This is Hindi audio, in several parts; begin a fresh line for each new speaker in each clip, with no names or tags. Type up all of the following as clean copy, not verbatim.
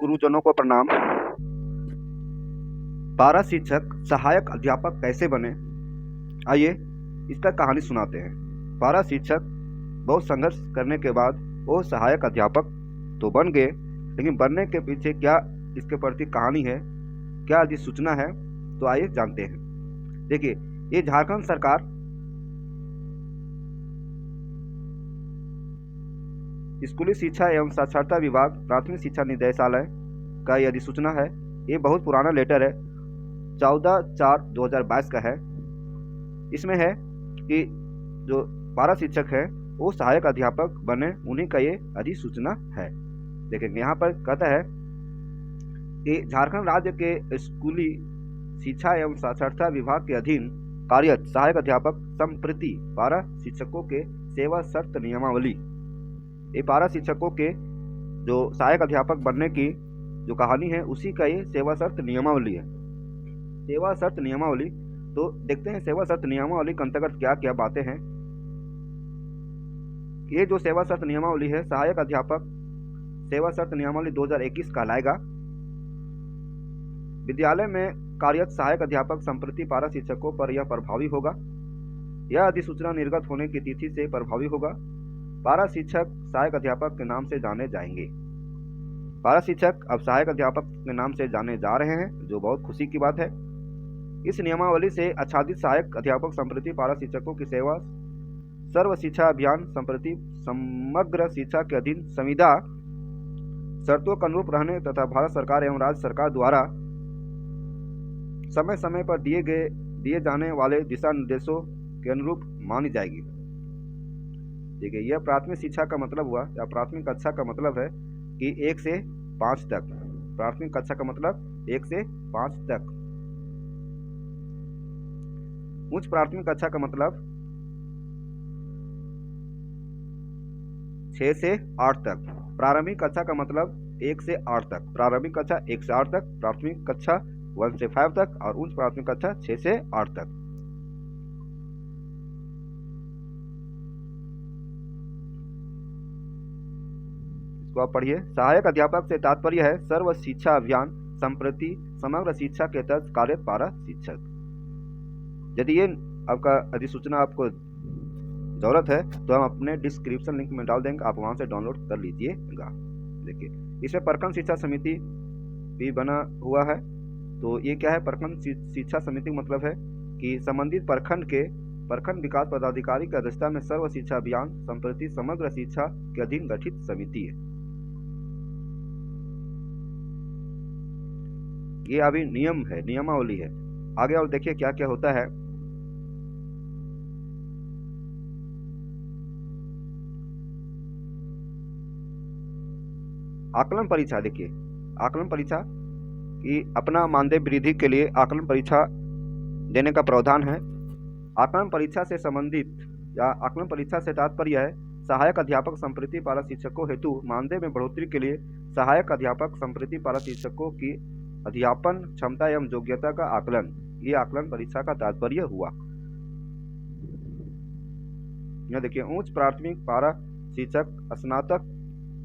गुरुजनों को प्रणाम। पारा शिक्षक सहायक अध्यापक कैसे बने, आइए इसका कहानी सुनाते हैं। पारा शिक्षक बहुत संघर्ष करने के बाद वो सहायक अध्यापक तो बन गए, लेकिन बनने के पीछे क्या इसके प्रति कहानी है, क्या अधिसूचना है, तो आइए जानते हैं। देखिए, ये झारखंड सरकार स्कूली शिक्षा एवं साक्षरता विभाग प्राथमिक शिक्षा निदेशालय का यह अधिसूचना है। ये बहुत पुराना लेटर है, 14/4/2022 का है। इसमें है कि जो पारा शिक्षक है वो सहायक अध्यापक बने, उन्हीं का ये अधिसूचना है। देखेंगे यहाँ पर कहता है कि झारखंड राज्य के स्कूली शिक्षा एवं साक्षरता विभाग के अधीन कार्यरत सहायक अध्यापक संप्रति पारा शिक्षकों के सेवा शर्त नियमावली। ये पारा शिक्षकों के जो सहायक अध्यापक बनने की जो कहानी है उसी का ये सेवा शर्त नियमावली है। सेवा शर्त नियमावली, तो देखते हैं सेवा शर्त नियमावली के अंतर्गत क्या क्या बातें हैं। ये जो सेवा शर्त नियमावली है, सहायक अध्यापक सेवा शर्त नियमावली 2021 कहलाएगा। विद्यालय में कार्यरत सहायक अध्यापक संप्रति पारा शिक्षकों पर यह प्रभावी होगा। यह अधिसूचना निर्गत होने की तिथि से प्रभावी होगा। पारा शिक्षक सहायक अध्यापक के नाम से जाने जाएंगे। पारा शिक्षक अब सहायक अध्यापक के नाम से जाने जा रहे हैं, जो बहुत खुशी की बात है। इस नियमावली से आच्छादित सहायक अध्यापक संप्रति पारा शिक्षकों की सेवा सर्व शिक्षा अभियान संप्रति समग्र शिक्षा के अधीन संविदा शर्तों के अनुरूप रहने तथा भारत सरकार एवं राज्य सरकार द्वारा समय समय पर दिए जाने वाले दिशा निर्देशों के अनुरूप मानी जाएगी। ठीक है, यह प्राथमिक शिक्षा का मतलब हुआ, या प्राथमिक कक्षा का मतलब है कि 1 से 5 तक। प्राथमिक कक्षा का मतलब 1 से 5 तक। उच्च प्राथमिक कक्षा का मतलब 6 से 8 तक। प्रारंभिक कक्षा का मतलब 1 से 8 तक। प्रारंभिक कक्षा 1 से 8 तक, प्राथमिक कक्षा 1 से 5 तक और उच्च प्राथमिक कक्षा 6 से 8 तक। इसको आप पढ़िए। सहायक अध्यापक से तात्पर्य है सर्व शिक्षा अभियान संप्रति समग्र शिक्षा के तहत कार्यरत पारा शिक्षक। यदि ये आपका अधिसूचना आपको जरूरत है तो हम अपने डिस्क्रिप्शन लिंक में डाल देंगे, आप वहां से डाउनलोड कर लीजिएगा। देखिए, इसमें प्रखंड शिक्षा समिति भी बना हुआ है। तो ये क्या है? प्रखंड शिक्षा समिति मतलब है कि संबंधित प्रखंड विकास पदाधिकारी की अध्यक्षता में सर्व शिक्षा अभियान संप्रति समग्र शिक्षा के अधीन गठित समिति है। ये अभी नियम है, नियमावली है। आगे और देखिए क्या क्या होता है। आकलन परीक्षा, देखिए आकलन परीक्षा की अपना मानदेय वृद्धि के लिए आकलन परीक्षा देने का प्रावधान है। आकलन परीक्षा से संबंधित या आकलन परीक्षा से तात्पर्य है सहायक अध्यापक संप्रति पारा शिक्षकों हेतु मानदेय में बढ़ोतरी के लिए सहायक अध्यापक संप्रति पारा शिक्षकों की अध्यापन क्षमता एवं योग्यता का आकलन। ये आकलन परीक्षा का तात्पर्य हुआ। यह देखिए, उच्च प्राथमिक पारा शिक्षक स्नातक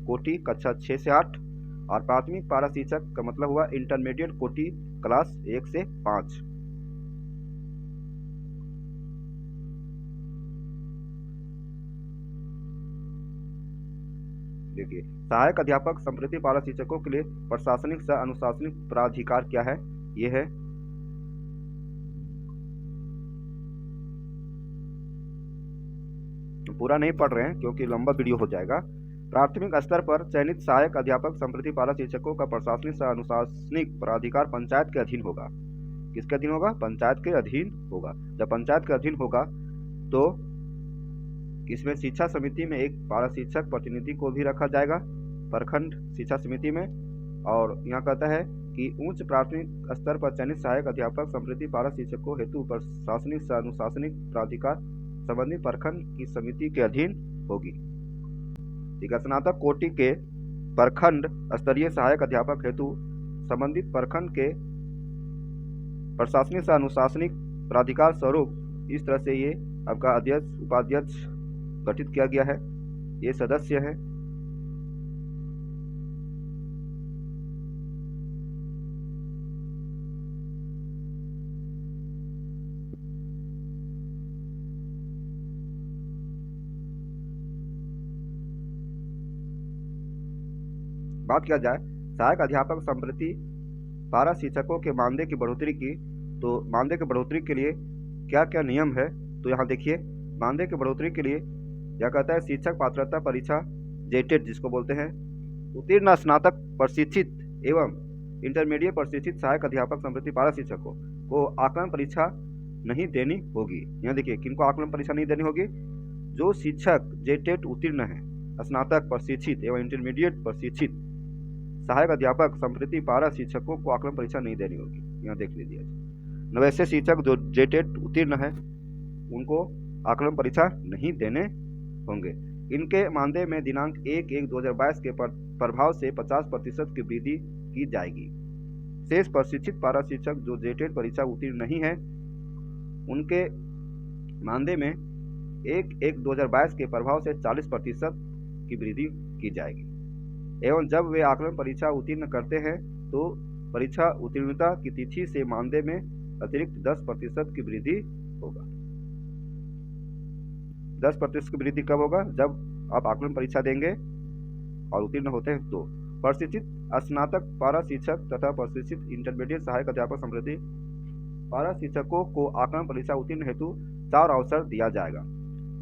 कोटि कक्षा 6 से 8 और प्राथमिक पारा शिक्षक का मतलब हुआ इंटरमीडिएट कोटि क्लास 1 से 5। देखिए, सहायक अध्यापक संप्रति पारा शिक्षकों के लिए प्रशासनिक सह अनुशासनिक प्राधिकार क्या है? ये है पूरा नहीं पढ़ रहे हैं क्योंकि लंबा वीडियो हो जाएगा। प्राथमिक स्तर पर चयनित सहायक अध्यापक संप्रति पारा शिक्षकों का प्रशासनिक सह अनुशासनिक प्राधिकार पंचायत के अधीन होगा। किसके अधीन होगा? पंचायत के अधीन होगा। जब पंचायत के अधीन होगा तो इसमें शिक्षा समिति में एक पारा शिक्षक प्रतिनिधि को भी रखा जाएगा प्रखंड शिक्षा समिति में। और यहाँ कहता है कि उच्च प्राथमिक स्तर पर चयनित सहायक अध्यापक संप्रति पारा शिक्षकों हेतु प्रशासनिक सह अनुशासनिक प्राधिकार संबंधित प्रखंड की समिति के अधीन होगी। ठीक है, स्नातक कोटि के प्रखंड स्तरीय सहायक अध्यापक हेतु संबंधित प्रखंड के प्रशासनिक सह अनुशासनिक प्राधिकार स्वरूप इस तरह से ये आपका अध्यक्ष उपाध्यक्ष गठित किया गया है। ये सदस्य है। बात किया जाए सहायक अध्यापक संप्रति पारा शिक्षकों के मानदेय की बढ़ोतरी की, तो मानदेय की बढ़ोतरी के लिए क्या क्या नियम है, तो यहाँ देखिए मानदेय की बढ़ोतरी के लिए यह कहता है शिक्षक पात्रता परीक्षा जेटेट जिसको बोलते हैं उत्तीर्ण स्नातक प्रशिक्षित एवं इंटरमीडिएट प्रशिक्षित सहायक अध्यापक संप्रति पारा शिक्षकों को आकलन परीक्षा नहीं देनी होगी। यहाँ देखिए किनको आकलन परीक्षा नहीं देनी होगी, जो शिक्षक जेटेट उत्तीर्ण है, स्नातक प्रशिक्षित एवं इंटरमीडिएट प्रशिक्षित सहायक अध्यापक संप्रति पारा शिक्षकों को आकलन परीक्षा नहीं देनी होगी। यहाँ देख लीजिए वैसे शिक्षक जो जेटेट उत्तीर्ण है उनको आकलन परीक्षा नहीं देने होंगे। इनके मानदेय में दिनांक 1/1/2022 के प्रभाव से 50% की वृद्धि की जाएगी। शेष प्रशिक्षित पारा शिक्षक जो जेटेट परीक्षा उत्तीर्ण नहीं है उनके मानदेय में 1/1/2022 के प्रभाव से 40% की वृद्धि की जाएगी एवं जब वे आकलन परीक्षा उत्तीर्ण करते हैं तो परीक्षा उत्तीर्णता की तिथि से मानदेय में अतिरिक्त 10% की वृद्धि होगा। 10% की वृद्धि कब होगा? जब आप आकलन परीक्षा देंगे और उत्तीर्ण होते हैं तो। प्रशिक्षित स्नातक पारा शिक्षक तथा प्रशिक्षित इंटरमीडिएट सहायक अध्यापक संप्रति पारा शिक्षकों को आकलन परीक्षा उत्तीर्ण हेतु 4 अवसर दिया जाएगा।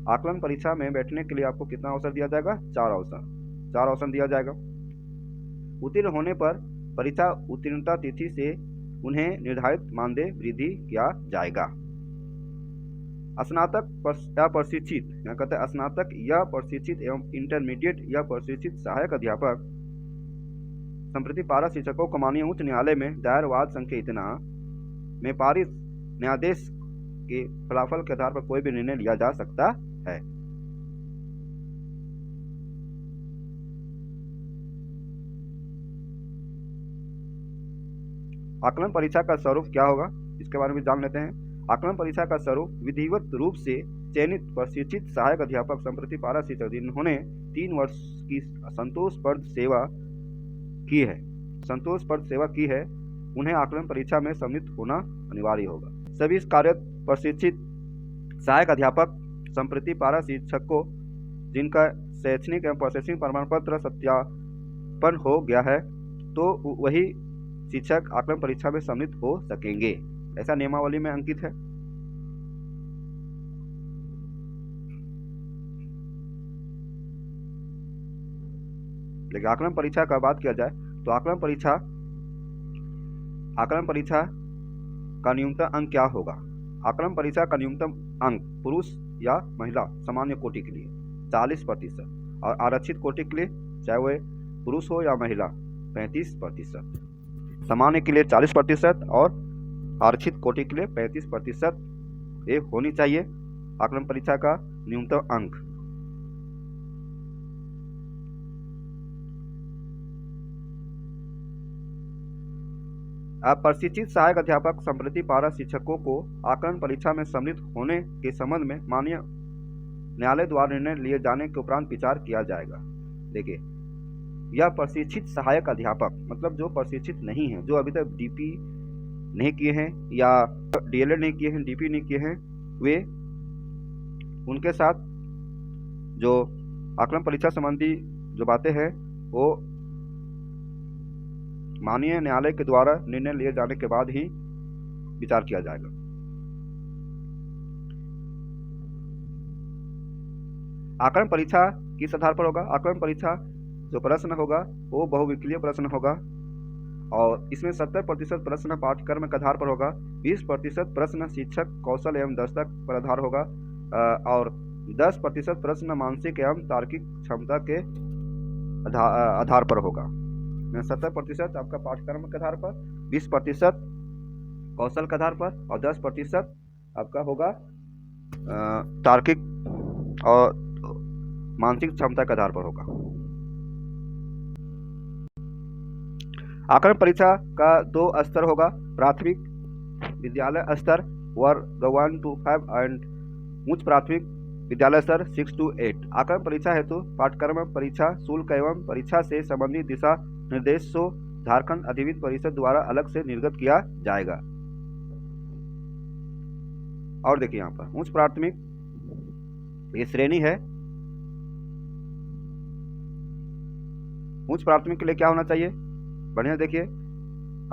आकलन परीक्षा में बैठने के लिए आपको कितना अवसर दिया जाएगा? 4 अवसर दिया जाएगा। उत्तीर्ण होने पर परीक्षा उत्तीर्णता तिथि से उन्हें निर्धारित मानदेय वृद्धि किया जाएगा। स्नातक या प्रशिक्षित, यहाँ कहते हैं स्नातक या प्रशिक्षित एवं इंटरमीडिएट या प्रशिक्षित सहायक अध्यापक संप्रति पारा शिक्षकों को माननीय उच्च न्यायालय में दायर वाद संख्या इतना में पारित न्यायाधीश के फलाफल के आधार पर कोई भी निर्णय लिया जा सकता है। आकलन परीक्षा का स्वरूप क्या होगा इसके बारे में जान लेते हैं। आकलन परीक्षा का स्वरूप विधिवत रूप से चयनित प्रशिक्षित सहायक अध्यापक संप्रति पारा शिक्षक जिन्होंने 3 वर्ष की संतोषप्रद सेवा की है उन्हें आकलन परीक्षा में सम्मिलित होना अनिवार्य होगा। सभी कार्यरत प्रशिक्षित सहायक अध्यापक संप्रति पारा शिक्षक को जिनका शैक्षणिक एवं प्रशासनिक प्रमाण पत्र सत्यापन हो गया है तो वही शिक्षक आकलन परीक्षा में सम्मिलित हो सकेंगे, ऐसा नियमावली में अंकित है। लेकिन आकलन परीक्षा का बात किया जाए तो आकलन परीक्षा का न्यूनतम अंक क्या होगा? आकलन परीक्षा का न्यूनतम अंक पुरुष या महिला सामान्य कोटि के लिए 40% और आरक्षित कोटि के लिए चाहे वह पुरुष हो या महिला 35%। सामान्य के लिए 40% और आरक्षित कोटि के लिए 35% ये होनी चाहिए आकलन परीक्षा का न्यूनतम अंक। प्रशिक्षित सहायक अध्यापक संप्रति पारा शिक्षकों को आकलन परीक्षा में सम्मिलित होने के संबंध में माननीय न्यायालय द्वारा निर्णय लिए जाने के उपरांत विचार किया जाएगा। देखिए यह प्रशिक्षित सहायक अध्यापक मतलब जो प्रशिक्षित नहीं है, जो अभी तक डीपी नहीं किए हैं या डीएलएड नहीं किए हैं, डीपी नहीं किए हैं, वे उनके साथ जो आकलन परीक्षा संबंधी जो बातें हैं वो माननीय न्यायालय के द्वारा निर्णय लिए जाने के बाद ही विचार किया जाएगा। आकलन परीक्षा किस आधार पर होगा? आकलन परीक्षा जो प्रश्न होगा वो बहुविकलीय प्रश्न होगा और इसमें 70% प्रश्न पाठ्यक्रम के आधार पर होगा, 20% प्रश्न शिक्षक कौशल एवं दक्षता पर आधार होगा और 10% प्रश्न मानसिक एवं तार्किक क्षमता के आधार पर होगा। 70% आपका पाठ्यक्रम के आधार पर, 20% कौशल के आधार पर और 10% आपका होगा तार्किक और मानसिक क्षमता के आधार पर होगा। आकलन परीक्षा का 2 स्तर होगा, प्राथमिक विद्यालय स्तर वर्ग 1 to 5 एंड उच्च प्राथमिक विद्यालय स्तर 6 to 8। आकलन परीक्षा हेतु पाठ्यक्रम परीक्षा शुल्क एवं परीक्षा से संबंधित दिशा निर्देशों झारखंड अधिविद्य परिषद द्वारा अलग से निर्गत किया जाएगा। और देखिए यहाँ पर उच्च प्राथमिक ये श्रेणी है, उच्च प्राथमिक के लिए क्या होना चाहिए, बढ़िया देखिए,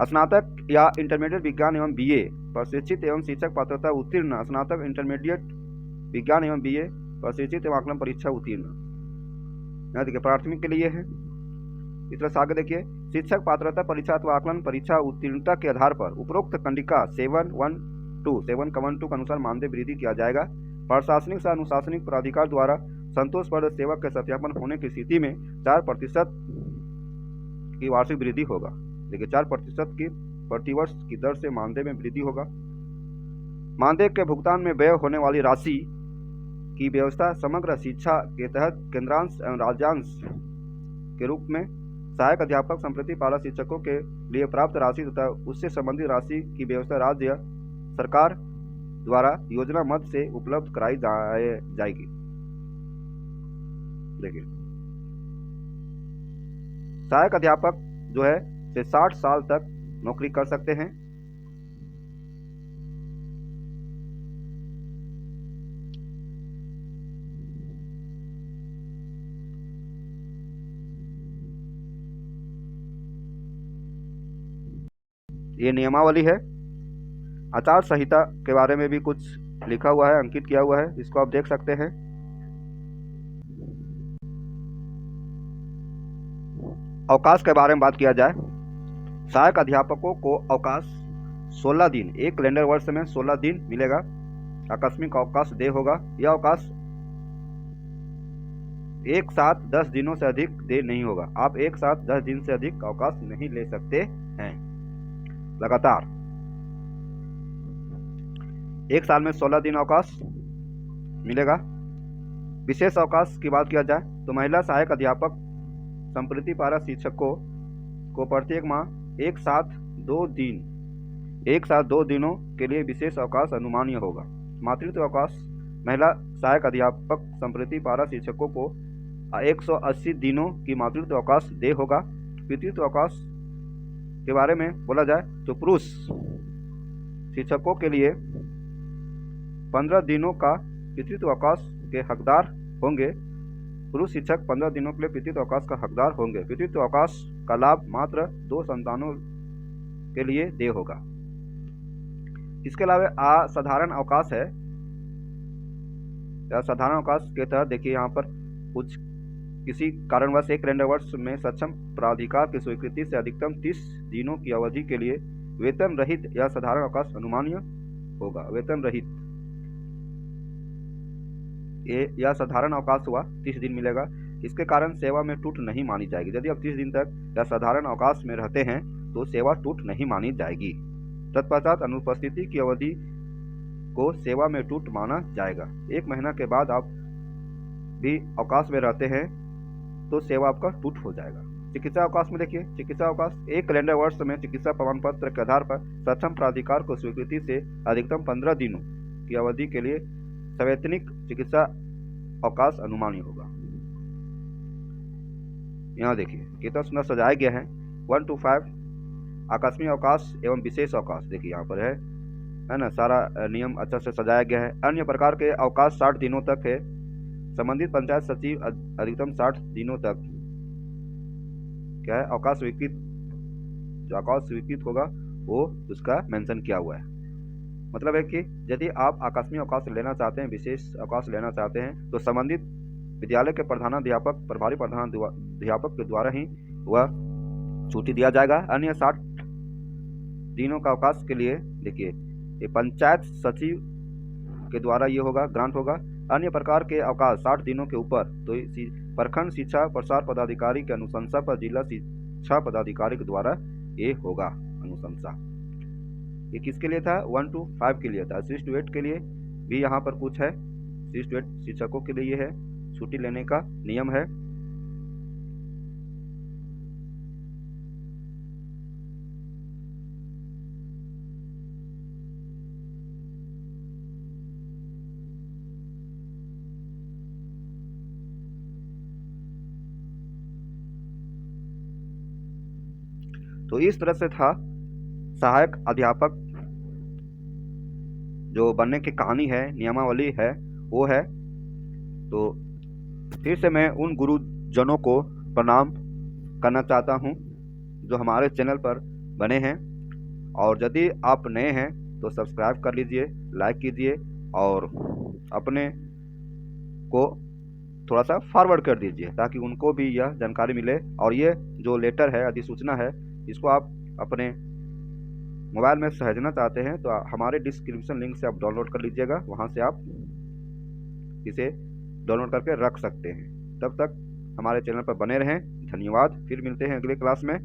स्नातक या इंटरमीडिएट विज्ञान एवं बीए प्रशिक्षित एवं शिक्षक पात्रता उत्तीर्ण, स्नातक इंटरमीडिएट विज्ञान एवं बीए प्रशिक्षित एवं आकलन परीक्षा उत्तीर्ण। यहाँ देखिए प्राथमिक के लिए है। इस तरह से आगे देखिए, शिक्षक पात्रता परीक्षा अथवा आकलन परीक्षा उत्तीर्णता के आधार पर उपरोक्त कंडिका 7.1.2 के अनुसार मानदेय वृद्धि किया जाएगा। प्रशासनिक से अनुशासनिक प्राधिकार द्वारा संतोषप्रद सेवक के सत्यापन होने की स्थिति में 4% की वार्षिक वृद्धि होगा। देखिए 4% की प्रतिवर्ष की दर से मानदेय में वृद्धि होगा। मानदेय के भुगतान में व्यय होने वाली राशि की व्यवस्था समग्र शिक्षा के तहत केंद्रांश एवं राज्यांश के रूप में सहायक अध्यापक संप्रति पारा शिक्षकों के लिए प्राप्त राशि तथा उससे संबंधित राशि की व्यवस्था राज्य सरकार द्वारा योजना मद से उपलब्ध कराई जाएगी। देखिए सहायक अध्यापक जो है से 60 साल तक नौकरी कर सकते हैं। ये नियमावली है। आचार संहिता के बारे में भी कुछ लिखा हुआ है, अंकित किया हुआ है, इसको आप देख सकते हैं। अवकाश के बारे में बात किया जाए, सहायक अध्यापकों को अवकाश 16 दिन, एक कैलेंडर वर्ष में 16 दिन मिलेगा। आकस्मिक अवकाश दे होगा। यह अवकाश एक साथ 10 दिनों से अधिक दे नहीं होगा। आप एक साथ 10 दिन से अधिक अवकाश नहीं ले सकते हैं लगातार। एक साल में 16 दिन अवकाश मिलेगा। विशेष अवकाश की बात किया जाए तो महिला सहायक अध्यापक संप्रति पारा शिक्षकों को प्रत्येक माह एक साथ 2 दिनों के लिए विशेष अवकाश अनुमान्य होगा। मातृत्व अवकाश महिला सहायक अध्यापक संप्रति पारा शिक्षकों को 180 दिनों की मातृत्व अवकाश दे होगा। पितृत्व अवकाश के बारे में बोला जाए तो पुरुष शिक्षकों के लिए 15 दिनों का पितृत्व अवकाश के हकदार होंगे। पुरुष शिक्षक 15 दिनों के लिए पितृत्व अवकाश का हकदार होंगे। पितृत्व अवकाश का लाभ मात्र 2 संतानों के लिए दे होगा। इसके अलावा असाधारण अवकाश है। साधारण अवकाश के तहत देखिए यहाँ पर कुछ किसी कारणवश एक कैलेंडर वर्ष में सक्षम प्राधिकार की स्वीकृति से अधिकतम 30 दिनों की अवधि के लिए वेतन रहित या साधारण अवकाश अनुमान्य होगा। वेतन रहित या साधारण अवकाश हुआ 30 दिन मिलेगा। इसके कारण सेवा में टूट नहीं मानी जाएगी। यदि आप 30 दिन तक या साधारण अवकाश में रहते हैं तो सेवा टूट नहीं मानी जाएगी। तत्पश्चात अनुपस्थिति की अवधि को सेवा में टूट माना जाएगा। 1 महीना के बाद आप भी अवकाश में रहते हैं तो सेवा आपका टूट हो जाएगा। चिकित्सा अवकाश में देखिए, चिकित्सा अवकाश एक कैलेंडर वर्ष में चिकित्सा प्रमाण पत्र के आधार पर सक्षम प्राधिकार को स्वीकृति से अधिकतम 15 दिनों की अवधि के लिए सवैतनिक चिकित्सा अवकाश अनुमान्य होगा। यहाँ देखिए कितना सुंदर सजाया गया है। 1 to 5 आकस्मिक अवकाश एवं विशेष अवकाश देखिए यहाँ पर है ना, सारा नियम अच्छा से सजाया गया है। अन्य प्रकार के अवकाश 60 दिनों तक है। संबंधित पंचायत सचिव अधिकतम 60 दिनों तक क्या है अवकाश स्वीकृत, जो अवकाश स्वीकृत होगा वो उसका मेंशन किया हुआ है। मतलब है कि यदि आप आकस्मिक अवकाश लेना चाहते हैं, विशेष अवकाश लेना चाहते हैं तो संबंधित विद्यालय के प्रधानाध्यापक, प्रभारी प्रधानाध्यापक के द्वारा ही वह छुट्टी दिया जाएगा। अन्य 60 दिनों का अवकाश के लिए देखिए ये पंचायत सचिव के द्वारा ये होगा, ग्रांट होगा। अन्य प्रकार के अवकाश 60 दिनों के ऊपर तो प्रखंड शिक्षा प्रसार पदाधिकारी के अनुशंसा पर जिला शिक्षा पदाधिकारी के द्वारा ये होगा अनुशंसा। ये किसके लिए था? 1 to 5 के लिए था। 6 to 8 के लिए भी यहाँ पर कुछ है। 6 to 8 शिक्षकों के लिए ये है, छुट्टी लेने का नियम है। तो इस तरह से था सहायक अध्यापक जो बनने की कहानी है, नियमावली है वो है। तो फिर से मैं उन गुरुजनों को प्रणाम करना चाहता हूँ जो हमारे चैनल पर बने हैं। और यदि आप नए हैं तो सब्सक्राइब कर लीजिए, लाइक कीजिए और अपने को थोड़ा सा फॉरवर्ड कर दीजिए ताकि उनको भी यह जानकारी मिले। और ये जो लेटर है, अधिसूचना है, इसको आप अपने मोबाइल में सहेजना चाहते हैं तो हमारे डिस्क्रिप्शन लिंक से आप डाउनलोड कर लीजिएगा, वहाँ से आप इसे डाउनलोड करके रख सकते हैं। तब तक हमारे चैनल पर बने रहें। धन्यवाद। फिर मिलते हैं अगले क्लास में।